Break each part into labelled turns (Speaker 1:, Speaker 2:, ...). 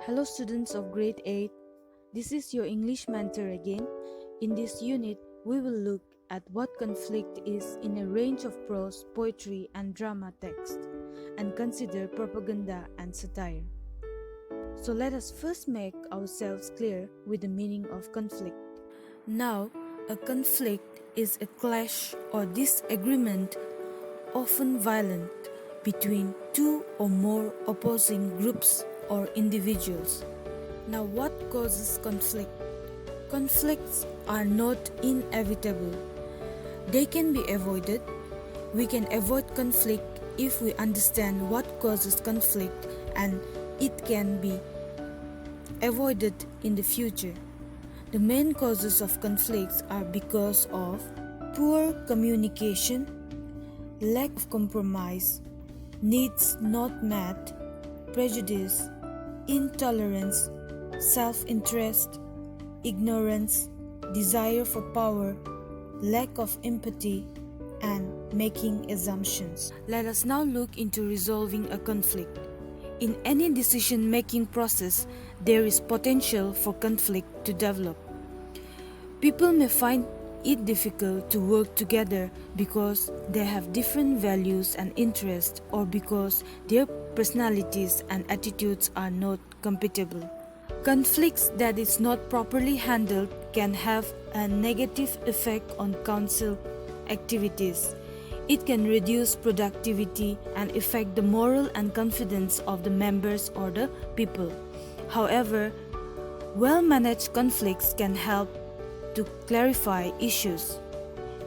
Speaker 1: Hello students of grade 8, this is your English mentor again. In this unit, we will look at what conflict is in a range of prose, poetry and drama text and consider propaganda and satire. So let us first make ourselves clear with the meaning of conflict. Now, a conflict is a clash or disagreement, often violent, between two or more opposing groups or individuals. Now, what causes conflict? Conflicts are not inevitable. They can be avoided. We can avoid conflict if we understand what causes conflict, and it can be avoided in the future. The main causes of conflicts are because of poor communication, lack of compromise, needs not met, prejudice, intolerance, self-interest, ignorance, desire for power, lack of empathy, and making assumptions. Let us now look into resolving a conflict. In any decision-making process, there is potential for conflict to develop. People may find it difficult to work together because they have different values and interests, or because their personalities and attitudes are not compatible. Conflicts that is not properly handled can have a negative effect on council activities. It can reduce productivity and affect the moral and confidence of the members or the people. However, well-managed conflicts can help to clarify issues.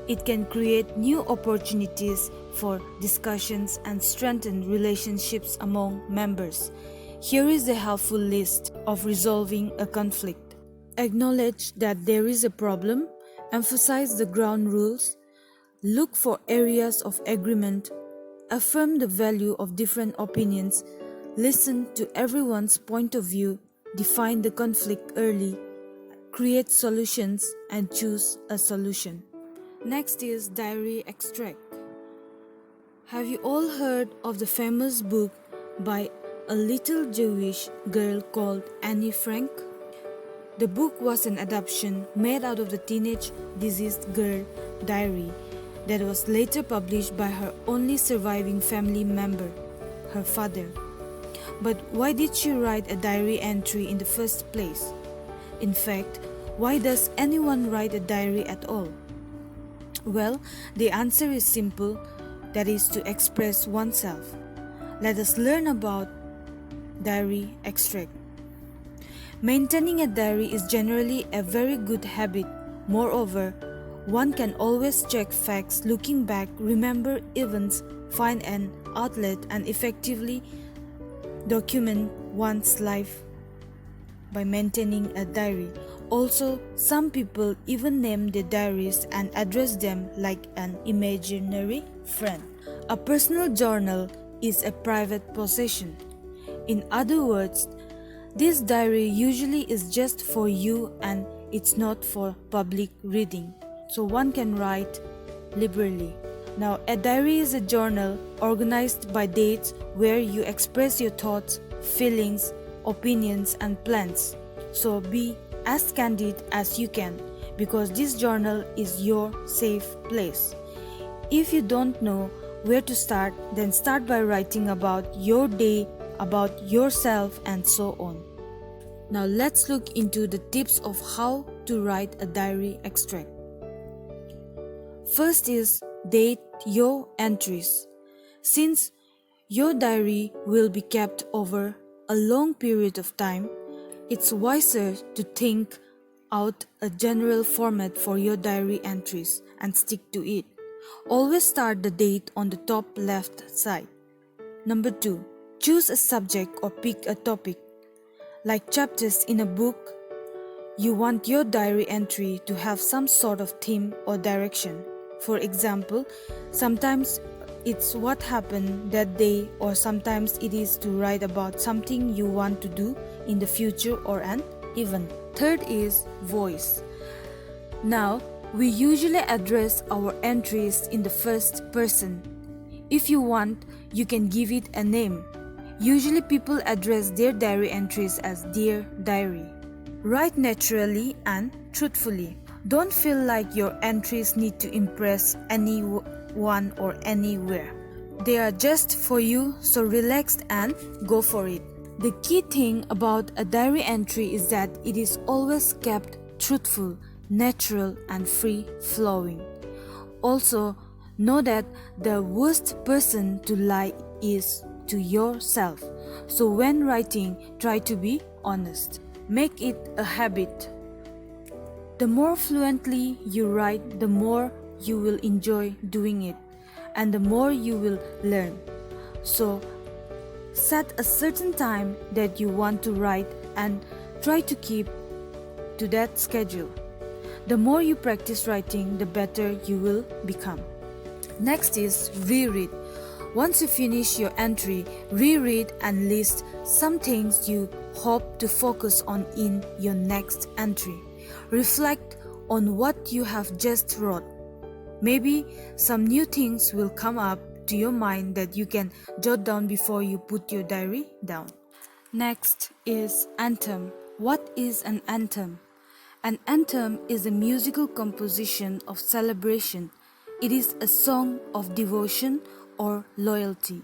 Speaker 1: It can create new opportunities for discussions and strengthen relationships among members. Here is a helpful list of resolving a conflict. Acknowledge that there is a problem, emphasize the ground rules, look for areas of agreement, affirm the value of different opinions, listen to everyone's point of view, define the conflict early, create solutions, and choose a solution. Next is diary extract. Have you all heard of the famous book by a little Jewish girl called Anne Frank? The book was an adaptation made out of the teenage diseased girl diary that was later published by her only surviving family member, her father. But why did she write a diary entry in the first place? In fact, why does anyone write a diary at all? Well, the answer is simple, that is to express oneself. Let us learn about diary extract. Maintaining a diary is generally a very good habit. Moreover, one can always check facts, looking back, remember events, find an outlet, and effectively document one's life by maintaining a diary. Also, some people even name their diaries and address them like an imaginary friend. A personal journal is a private possession. In other words, this diary usually is just for you and it's not for public reading, so one can write liberally. Now, a diary is a journal organized by dates where you express your thoughts, feelings, opinions and plans. So be as candid as you can, because this journal is your safe place. If you don't know where to start, then start by writing about your day, about yourself, and so on. Now let's look into the tips of how to write a diary extract. First is date your entries. Since your diary will be kept over a long period of time, it's wiser to think out a general format for your diary entries and stick to it. Always start the date on the top left side. Number 2. Choose a subject or pick a topic. Like chapters in a book, you want your diary entry to have some sort of theme or direction. For example, sometimes it's what happened that day, or sometimes it is to write about something you want to do in the future or an event. Third is voice. Now, we usually address our entries in the first person. If you want, you can give it a name. Usually people address their diary entries as Dear Diary. Write naturally and truthfully. Don't feel like your entries need to impress anyone or anywhere. They are just for you, so relax and go for it. The key thing about a diary entry is that it is always kept truthful, natural and free-flowing. Also, know that the worst person to lie is to yourself. So when writing, try to be honest. Make it a habit. The more fluently you write, the more you will enjoy doing it, and the more you will learn. So, set a certain time that you want to write and try to keep to that schedule. The more you practice writing, the better you will become. Next is reread. Once you finish your entry, reread and list some things you hope to focus on in your next entry. Reflect on what you have just wrote. Maybe some new things will come up to your mind that you can jot down before you put your diary down. Next is anthem. What is an anthem? An anthem is a musical composition of celebration. It is a song of devotion or loyalty.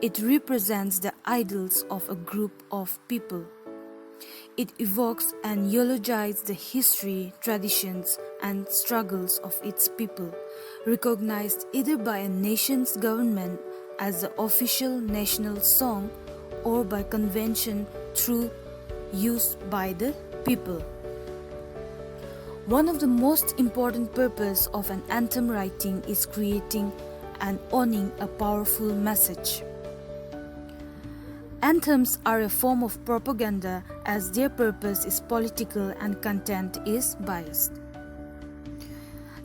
Speaker 1: It represents the ideals of a group of people. It evokes and eulogizes the history, traditions, and struggles of its people, recognized either by a nation's government as the official national song or by convention through use by the people. One of the most important purposes of an anthem writing is creating and owning a powerful message. Anthems are a form of propaganda as their purpose is political and content is biased.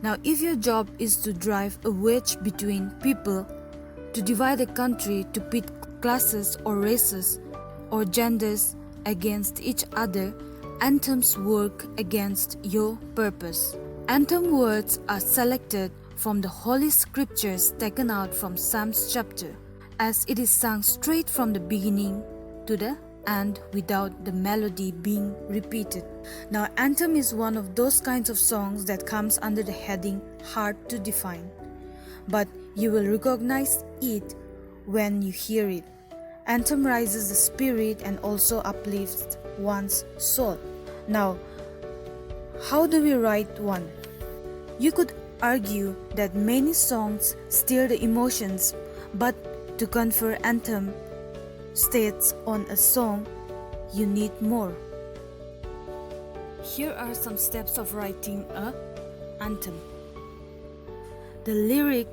Speaker 1: Now, if your job is to drive a wedge between people, to divide a country, to pit classes or races or genders against each other, anthems work against your purpose. Anthem words are selected from the Holy Scriptures taken out from Psalms chapter, as it is sung straight from the beginning to the end without the melody being repeated. Now, anthem is one of those kinds of songs that comes under the heading hard to define, but you will recognize it when you hear it. Anthem rises the spirit and also uplifts one's soul. Now, how do we write one? You could argue that many songs stir the emotions, but to confer anthem states on a song, you need more. Here are some steps of writing an anthem. The lyric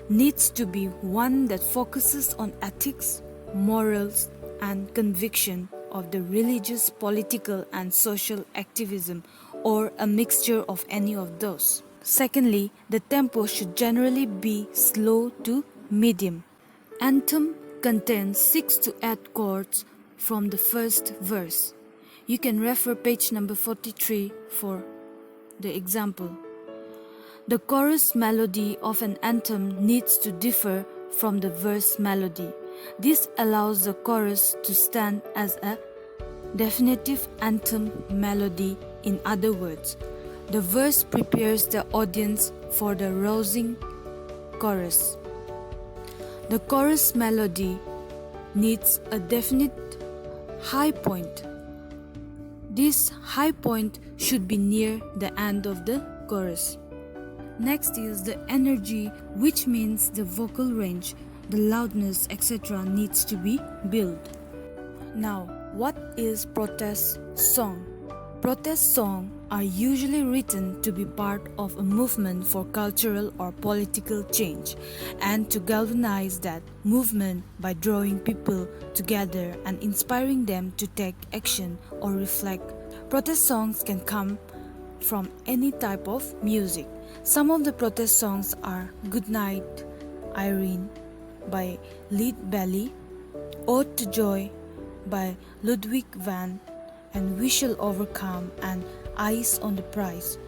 Speaker 1: needs to be one that focuses on ethics, morals, and conviction of the religious, political, and social activism, or a mixture of any of those. Secondly, the tempo should generally be slow to medium. Anthem contains 6 to 8 chords from the first verse. You can refer page number 43 for the example. The chorus melody of an anthem needs to differ from the verse melody. This allows the chorus to stand as a definitive anthem melody. In other words, the verse prepares the audience for the rousing chorus. The chorus melody needs a definite high point. This high point should be near the end of the chorus. Next is the energy, which means the vocal range, the loudness, etc. needs to be built. Now, what is protest song? Protest songs are usually written to be part of a movement for cultural or political change and to galvanize that movement by drawing people together and inspiring them to take action or reflect. Protest songs can come from any type of music. Some of the protest songs are Goodnight, Irene by Lead Belly, Ode to Joy by Ludwig van, and We Shall Overcome and Eyes on the Prize.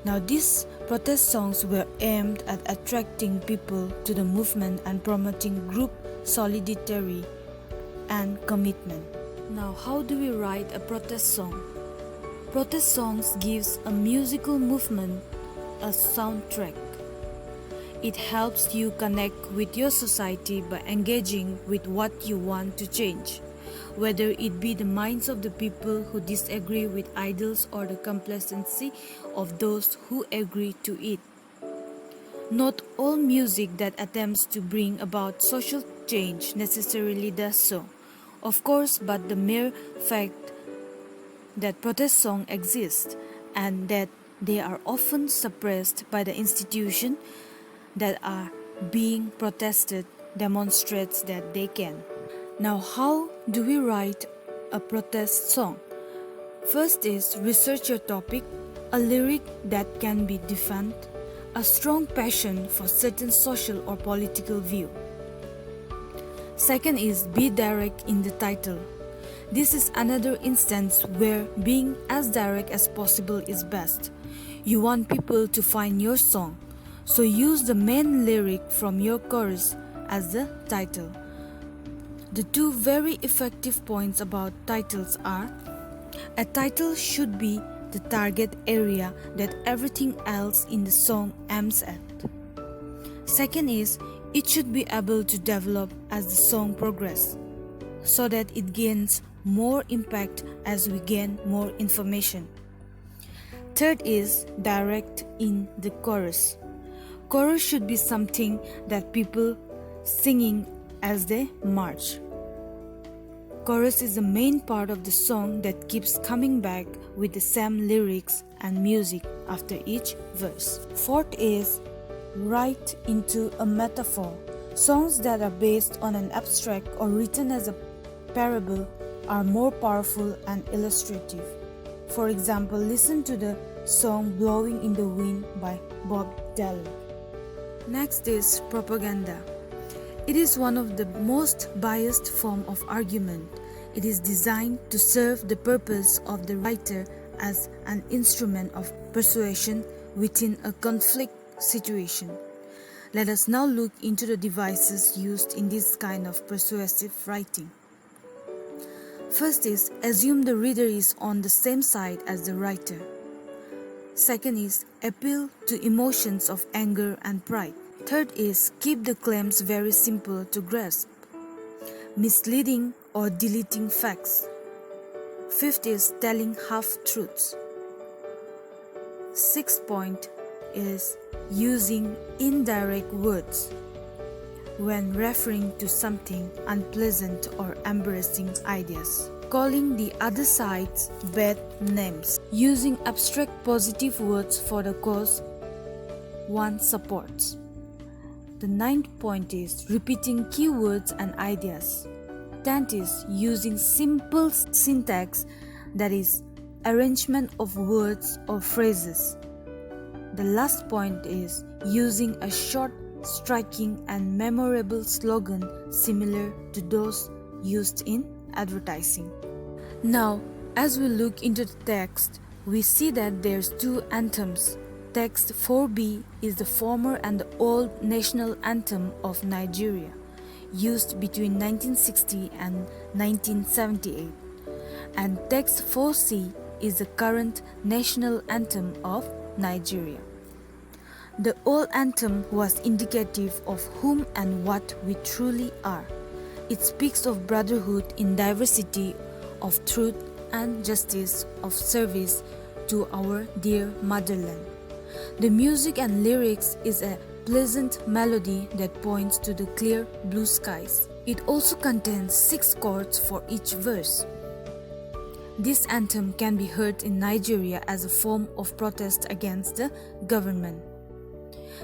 Speaker 1: Now, these protest songs were aimed at attracting people to the movement and promoting group solidarity and commitment. Now, how do we write a protest song? Protest songs gives a musical movement a soundtrack. It helps you connect with your society by engaging with what you want to change, whether it be the minds of the people who disagree with ideals or the complacency of those who agree to it. Not all music that attempts to bring about social change necessarily does so, of course, but the mere fact that protest songs exist and that they are often suppressed by the institution that are being protested demonstrates that they can. Now, how do we write a protest song? First is research your topic, a lyric that can be defined, a strong passion for certain social or political view. Second is be direct in the title. This is another instance where being as direct as possible is best. You want people to find your song, so use the main lyric from your chorus as the title. The two very effective points about titles are: a title should be the target area that everything else in the song aims at. Second is, it should be able to develop as the song progresses, so that it gains more impact as we gain more information. Third is direct in the chorus. Chorus should be something that people singing as they march. Chorus is the main part of the song that keeps coming back with the same lyrics and music after each verse. Fourth is write into a metaphor. Songs that are based on an abstract or written as a parable are more powerful and illustrative. For example, listen to the song Blowing in the Wind by Bob Dylan. Next is propaganda. It is one of the most biased form of argument. It is designed to serve the purpose of the writer as an instrument of persuasion within a conflict situation. Let us now look into the devices used in this kind of persuasive writing. First is assume the reader is on the same side as the writer. Second is appeal to emotions of anger and pride. Third is keep the claims very simple to grasp, misleading or deleting facts. Fifth is telling half-truths. Sixth point is using indirect words when referring to something unpleasant or embarrassing ideas. Calling the other side's bad names. Using abstract positive words for the cause one supports. The ninth point is repeating keywords and ideas. 10th is using simple syntax, that is, arrangement of words or phrases. The last point is using a short, striking and memorable slogan similar to those used in advertising. Now, as we look into the text, we see that there's two anthems. Text 4b is the former and the old national anthem of Nigeria, used between 1960 and 1978. And text 4c is the current national anthem of Nigeria. The old anthem was indicative of whom and what we truly are. It speaks of brotherhood in diversity, of truth and justice, of service to our dear motherland. The music and lyrics is a pleasant melody that points to the clear blue skies. It also contains 6 chords for each verse. This anthem can be heard in Nigeria as a form of protest against the government.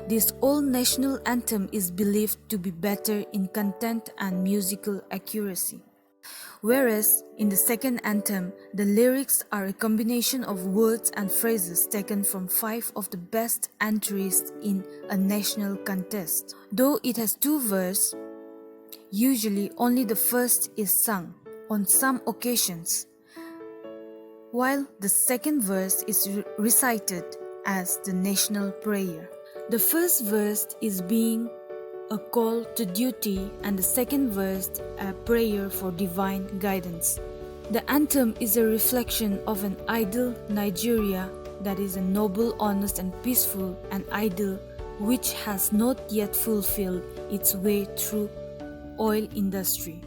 Speaker 1: This old national anthem is believed to be better in content and musical accuracy. Whereas in the second anthem, the lyrics are a combination of words and phrases taken from 5 of the best entries in a national contest. Though it has 2 verses, usually only the first is sung on some occasions, while the second verse is recited as the national prayer. The first verse is being a call to duty, and the second verse a prayer for divine guidance. The anthem is a reflection of an ideal Nigeria that is a noble, honest and peaceful, an ideal which has not yet fulfilled its way through oil industry.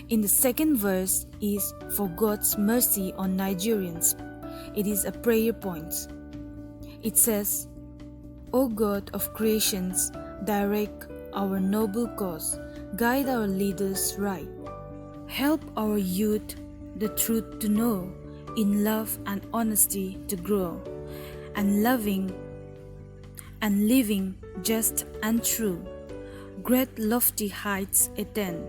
Speaker 1: In the second verse is for God's mercy on Nigerians. It is a prayer point. It says, O God of creations, direct our noble cause, guide our leaders right. Help our youth the truth to know, in love and honesty to grow, and loving and living just and true, great lofty heights attain,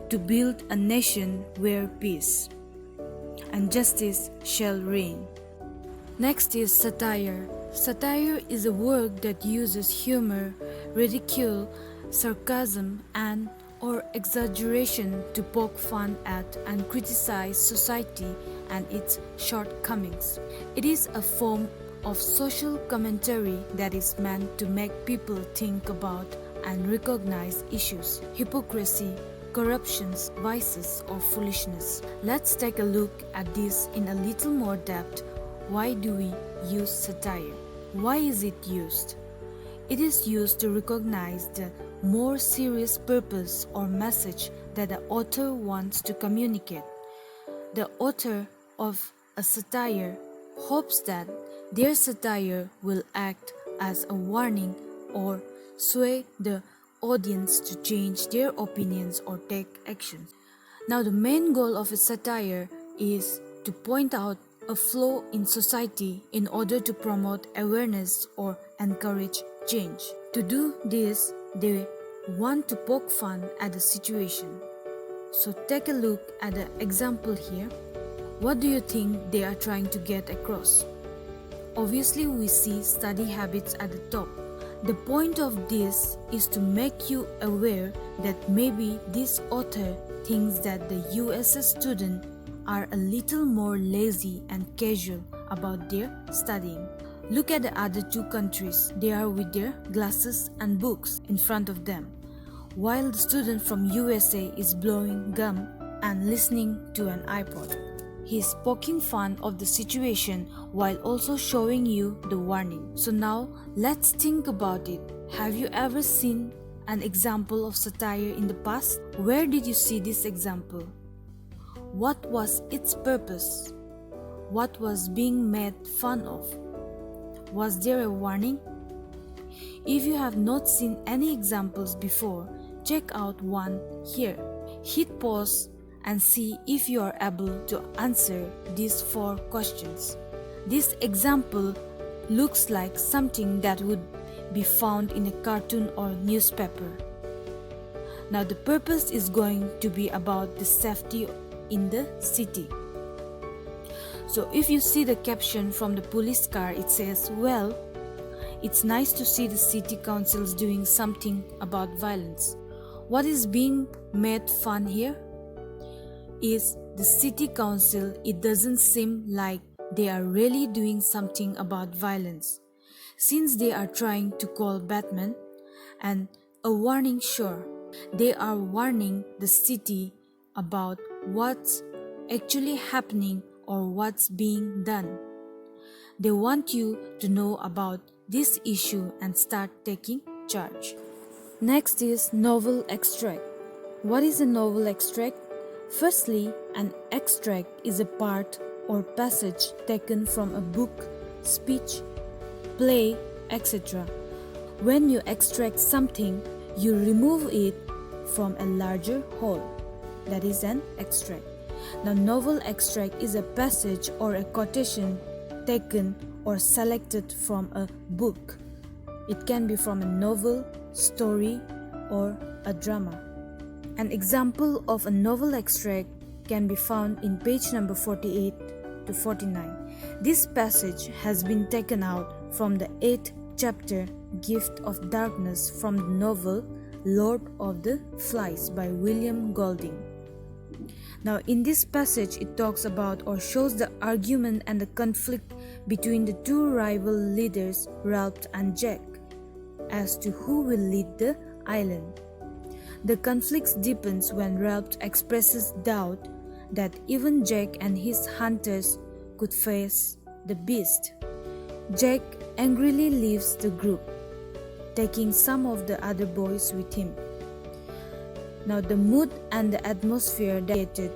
Speaker 1: to build a nation where peace and justice shall reign. Next is satire. Satire is a work that uses humor, ridicule, sarcasm, and or exaggeration to poke fun at and criticize society and its shortcomings. It is a form of social commentary that is meant to make people think about and recognize issues, hypocrisy, corruptions, vices, or foolishness. Let's take a look at this in a little more depth. Why do we use satire? Why is it used? It is used to recognize the more serious purpose or message that the author wants to communicate. The author of a satire hopes that their satire will act as a warning or sway the audience to change their opinions or take action. Now, the main goal of a satire is to point out a flaw in society in order to promote awareness or encourage change. To do this, they want to poke fun at the situation. So take a look at the example here. What do you think they are trying to get across? Obviously, we see study habits at the top. The point of this is to make you aware that maybe this author thinks that the USS students are a little more lazy and casual about their studying. Look at the other two countries. They are with their glasses and books in front of them, while the student from USA is blowing gum and listening to an iPod. He is poking fun of the situation while also showing you the warning. So now let's think about it. Have you ever seen an example of satire in the past? Where did you see this example? What was its purpose? What was being made fun of? Was there a warning? If you have not seen any examples before, check out one here. Hit pause and see if you are able to answer these 4 questions. This example looks like something that would be found in a cartoon or newspaper. Now the purpose is going to be about the safety in the city. So if you see the caption from the police car, it says, well, it's nice to see the city councils doing something about violence. What is being made fun here is the city council. It doesn't seem like they are really doing something about violence, since they are trying to call Batman and a warning. Sure, they are warning the city about what's actually happening or what's being done. They want you to know about this issue and start taking charge. Next is novel extract. What is a novel extract? Firstly, an extract is a part or passage taken from a book, speech, play, etc. When you extract something, you remove it from a larger whole. That is an extract. Now, novel extract is a passage or a quotation taken or selected from a book. It can be from a novel, story, or a drama. An example of a novel extract can be found in page number 48 to 49. This passage has been taken out from the 8th chapter, Gift of Darkness, from the novel Lord of the Flies by William Golding. Now, in this passage, it talks about or shows the argument and the conflict between the 2 rival leaders, Ralph and Jack, as to who will lead the island. The conflict deepens when Ralph expresses doubt that even Jack and his hunters could face the beast. Jack angrily leaves the group, taking some of the other boys with him. Now the mood and the atmosphere created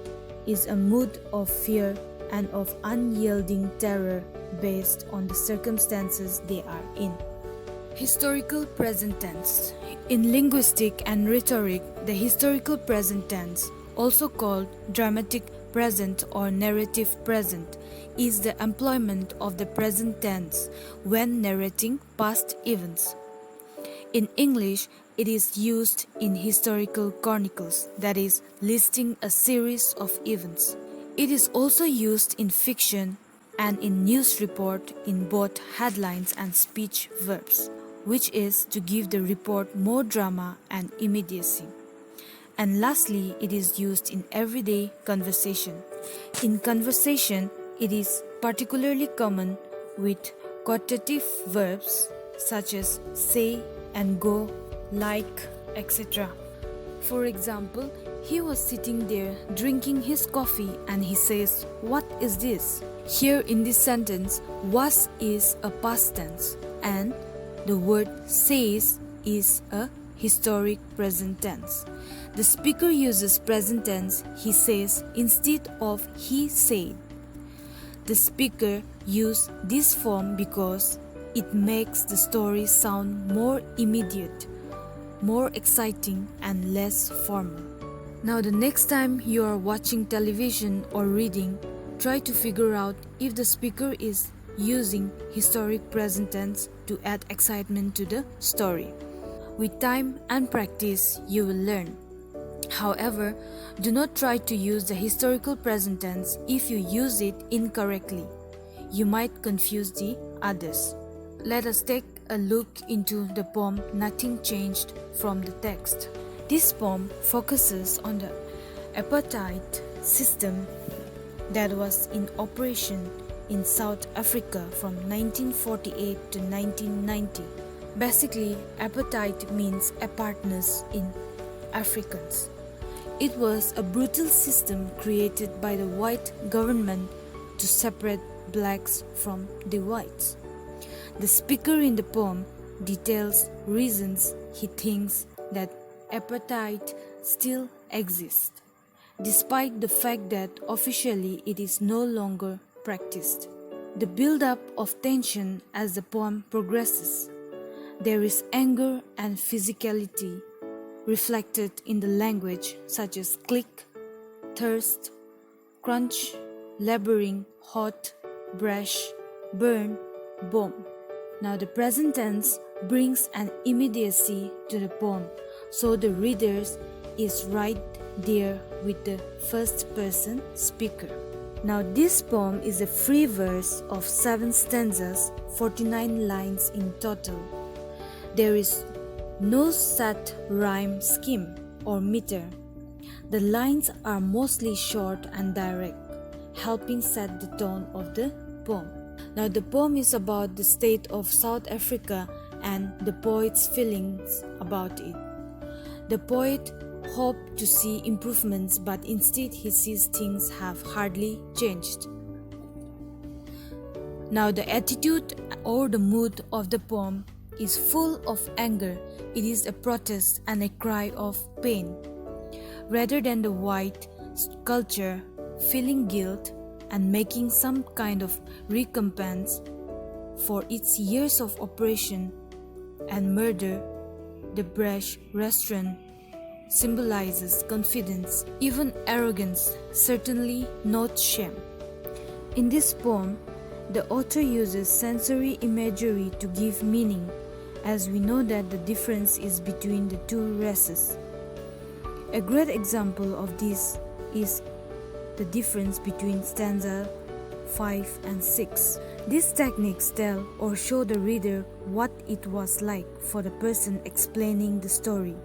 Speaker 1: is a mood of fear and of unyielding terror based on the circumstances they are in. Historical present tense. In linguistics and rhetoric, the historical present tense, also called dramatic present or narrative present, is the employment of the present tense when narrating past events. In English, it is used in historical chronicles, that is, listing a series of events. It is also used in fiction and in news report in both headlines and speech verbs, which is to give the report more drama and immediacy. And lastly, it is used in everyday conversation. In conversation, it is particularly common with quotative verbs such as say and go, like, etc. For example, he was sitting there drinking his coffee and he says, "What is this?" Here in this sentence, was is a past tense and the word says is a historic present tense. The speaker uses present tense he says instead of he said. The speaker uses this form because it makes the story sound more immediate, more exciting, and less formal. Now the next time you are watching television or reading, try to figure out if the speaker is using historic present tense to add excitement to the story. With time and practice, you will learn. However, do not try to use the historical present tense if you use it incorrectly. You might confuse the others. Let us take a look into the poem Nothing Changed from the text. This poem focuses on the apartheid system that was in operation in South Africa from 1948 to 1990. Basically, apartheid means apartness in Africans. It was a brutal system created by the white government to separate blacks from the whites. The speaker in the poem details reasons he thinks that apartheid still exists, despite the fact that officially it is no longer practiced. The build-up of tension as the poem progresses. There is anger and physicality reflected in the language such as click, thirst, crunch, laboring, hot, brash, burn, bomb. Now the present tense brings an immediacy to the poem, so the reader is right there with the first person speaker. Now this poem is a free verse of 7 stanzas, 49 lines in total. There is no set rhyme scheme or meter. The lines are mostly short and direct, helping set the tone of the poem. Now the poem is about the state of South Africa and the poet's feelings about it. The poet hoped to see improvements, but instead he sees things have hardly changed. Now the attitude or the mood of the poem is full of anger. It is a protest and a cry of pain. Rather than the white culture feeling guilt and making some kind of recompense for its years of oppression and murder, the brash restaurant symbolizes confidence, even arrogance, certainly not shame. In this poem, the author uses sensory imagery to give meaning, as we know that the difference is between the two races. A great example of this is the difference between stanza 5 and 6. These techniques tell or show the reader what it was like for the person explaining the story.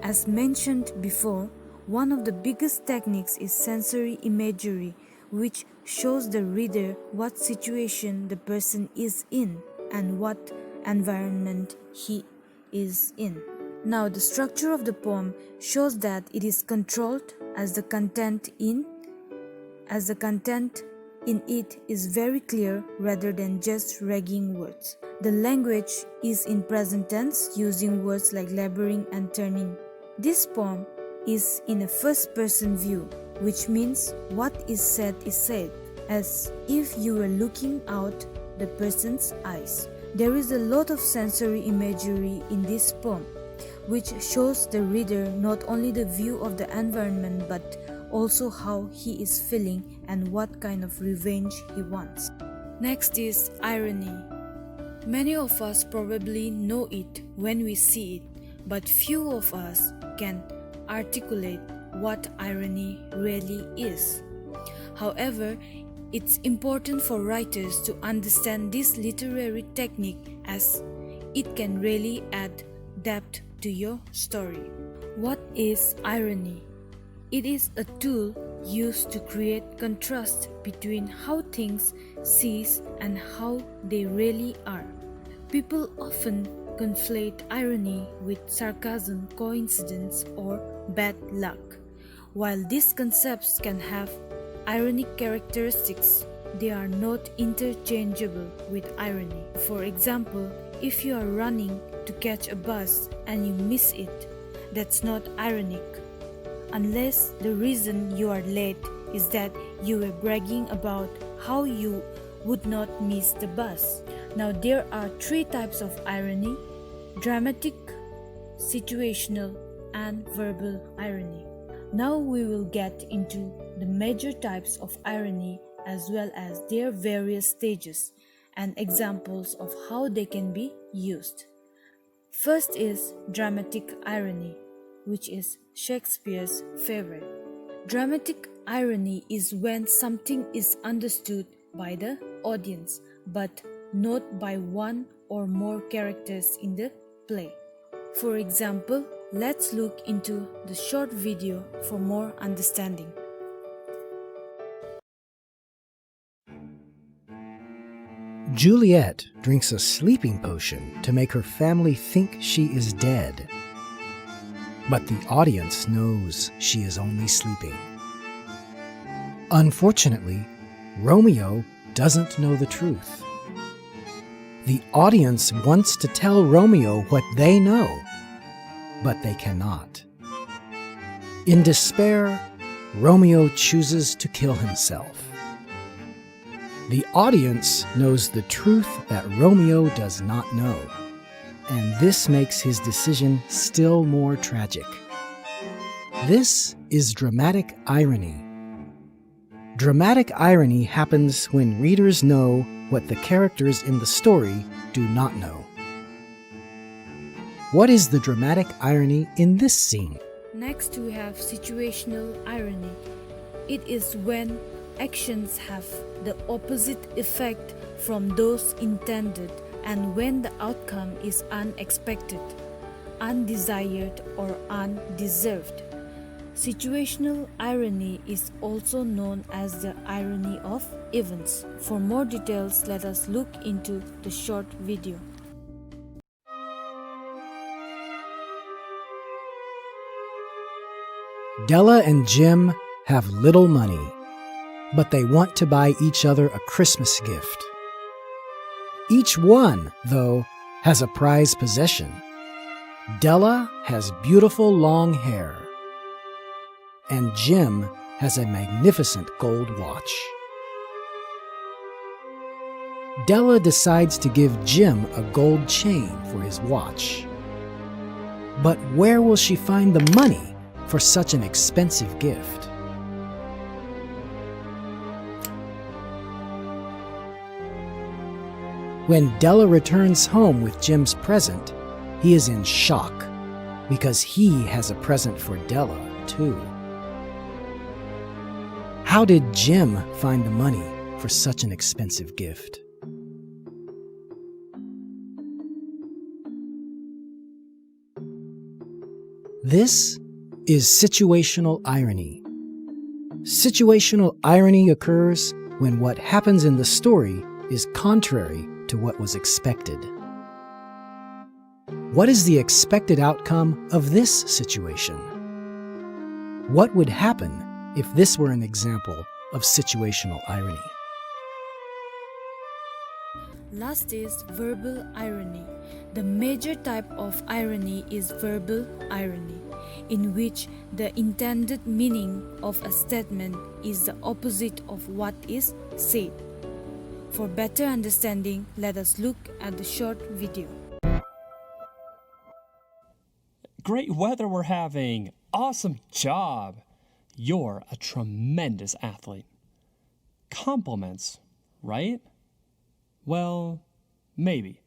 Speaker 1: As mentioned before, one of the biggest techniques is sensory imagery, which shows the reader what situation the person is in and what environment he is in. Now the structure of the poem shows that it is controlled as the content in it is very clear rather than just ragging words. The language is in present tense using words like laboring and turning. This poem is in a first person view, which means what is said, as if you were looking out the person's eyes. There is a lot of sensory imagery in this poem, which shows the reader not only the view of the environment but also how he is feeling and what kind of revenge he wants. Next is irony. Many of us probably know it when we see it, but few of us can articulate what irony really is. However, it's important for writers to understand this literary technique as it can really add depth to your story. What is irony? It is a tool used to create contrast between how things seem and how they really are. People often conflate irony with sarcasm, coincidence, or bad luck. While these concepts can have ironic characteristics, they are not interchangeable with irony. For example, if you are running to catch a bus and you miss it, that's not ironic, unless the reason you are late is that you were bragging about how you would not miss the bus. Now there are three types of irony: dramatic, situational, and verbal irony. Now we will get into the major types of irony as well as their various stages and examples of how they can be used. First is dramatic irony, which is Shakespeare's favorite. Dramatic irony is when something is understood by the audience but not by one or more characters in the play. For example, let's look into the short video for more understanding.
Speaker 2: Juliet drinks a sleeping potion to make her family think she is dead. But the audience knows she is only sleeping. Unfortunately, Romeo doesn't know the truth. The audience wants to tell Romeo what they know, but they cannot. In despair, Romeo chooses to kill himself. The audience knows the truth that Romeo does not know, and this makes his decision still more tragic. This is dramatic irony. Dramatic irony happens when readers know what the characters in the story do not know. What is the dramatic irony in this scene?
Speaker 1: Next we have situational irony. It is when actions have the opposite effect from those intended and when the outcome is unexpected, undesired, or undeserved. Situational irony is also known as the irony of events. For more details, let us look into the short video.
Speaker 2: Della and Jim have little money, but they want to buy each other a Christmas gift. Each one, though, has a prized possession. Della has beautiful long hair, and Jim has a magnificent gold watch. Della decides to give Jim a gold chain for his watch. But where will she find the money for such an expensive gift? When Della returns home with Jim's present, he is in shock because he has a present for Della, too. How did Jim find the money for such an expensive gift? This is situational irony. Situational irony occurs when what happens in the story is contrary to what was expected. What is the expected outcome of this situation? What would happen if this were an example of situational irony?
Speaker 1: Last is verbal irony. The major type of irony is verbal irony, in which the intended meaning of a statement is the opposite of what is said. For better understanding, let us look at the short video.
Speaker 3: Great weather we're having! Awesome job! You're a tremendous athlete. Compliments, right? Well, maybe.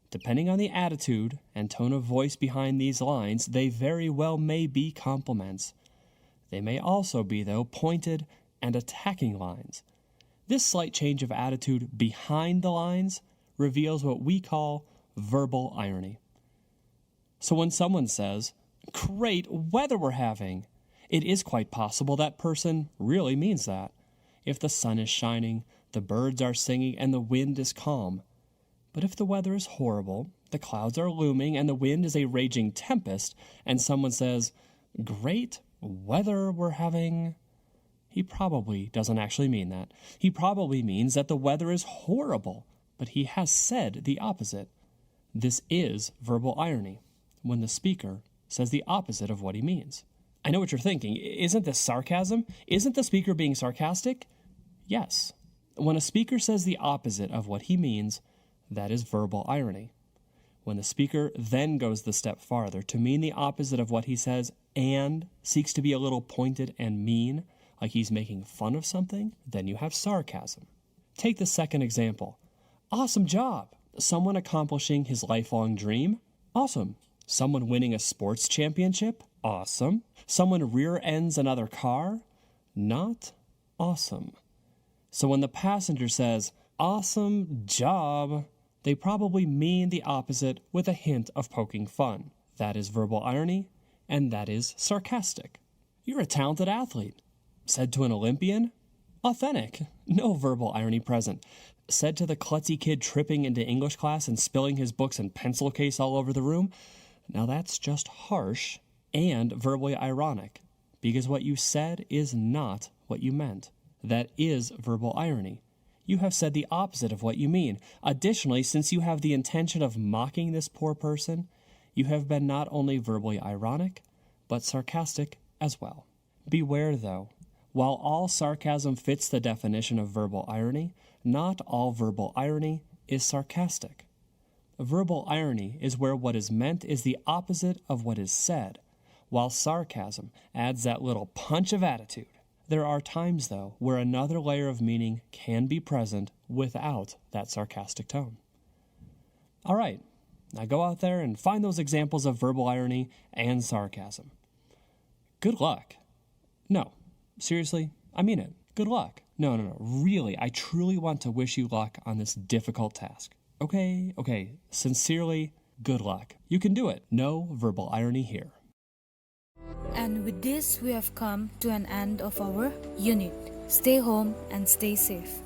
Speaker 3: Depending on the attitude and tone of voice behind these lines, they very well may be compliments. They may also be, though, pointed and attacking lines. This slight change of attitude behind the lines reveals what we call verbal irony. So when someone says, "Great weather we're having," it is quite possible that person really means that. If the sun is shining, the birds are singing, and the wind is calm. But if the weather is horrible, the clouds are looming, and the wind is a raging tempest, and someone says, "Great weather we're having," he probably doesn't actually mean that. He probably means that the weather is horrible, but he has said the opposite. This is verbal irony, when the speaker says the opposite of what he means. I know what you're thinking. Isn't this sarcasm? Isn't the speaker being sarcastic? Yes. When a speaker says the opposite of what he means, that is verbal irony. When the speaker then goes the step farther to mean the opposite of what he says and seeks to be a little pointed and mean, like he's making fun of something, then you have sarcasm. Take the second example. Awesome job. Someone accomplishing his lifelong dream? Awesome. Someone winning a sports championship? Awesome. Someone rear-ends another car? Not awesome. So when the passenger says, "Awesome job," they probably mean the opposite with a hint of poking fun. That is verbal irony, and that is sarcastic. You're a talented athlete. Said to an Olympian? Authentic. No verbal irony present. Said to the klutzy kid tripping into English class and spilling his books and pencil case all over the room? Now that's just harsh and verbally ironic, because what you said is not what you meant. That is verbal irony. You have said the opposite of what you mean. Additionally, since you have the intention of mocking this poor person, you have been not only verbally ironic, but sarcastic as well. Beware, though. While all sarcasm fits the definition of verbal irony, not all verbal irony is sarcastic. Verbal irony is where what is meant is the opposite of what is said, while sarcasm adds that little punch of attitude. There are times, though, where another layer of meaning can be present without that sarcastic tone. All right, now go out there and find those examples of verbal irony and sarcasm. Good luck. No, seriously, I mean it. Good luck. No, really, I truly want to wish you luck on this difficult task. Okay, sincerely, good luck. You can do it. No verbal irony here.
Speaker 1: And with this, we have come to an end of our unit. Stay home and stay safe.